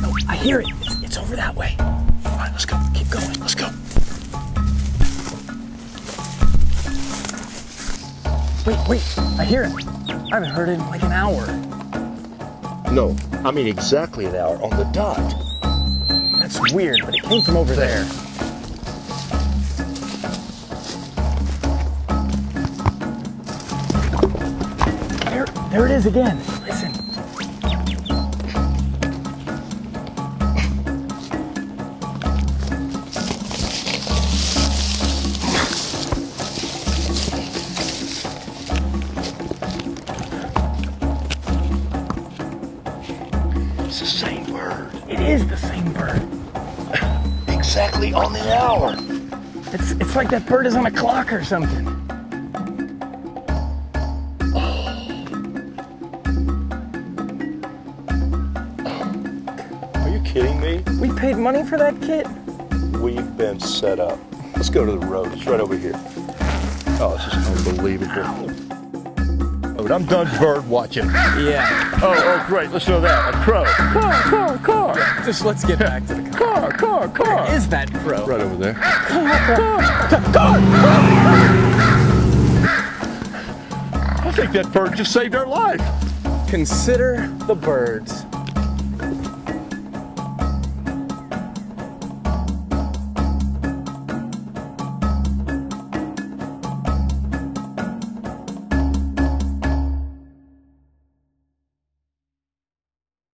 No, I hear it. It's over that way. All right, let's go. Keep going. Let's go. Wait. I hear it. I haven't heard it in like an hour. No, I mean exactly an hour on the dot. That's weird, but it came from over there. There it is again. Listen. It's the same bird. It is the same bird. Exactly on the hour. It's like that bird is on a clock or something. Are you kidding me? We paid money for that kit? We've been set up. Let's go to the road. It's right over here. Oh, this is unbelievable. Oh, I'm done bird watching. Yeah. Oh, great. Let's know that. A crow. Car. Yeah, just let's get back to the car. Car. Where is that crow? Right over there. Car. I think that bird just saved our life. Consider the birds.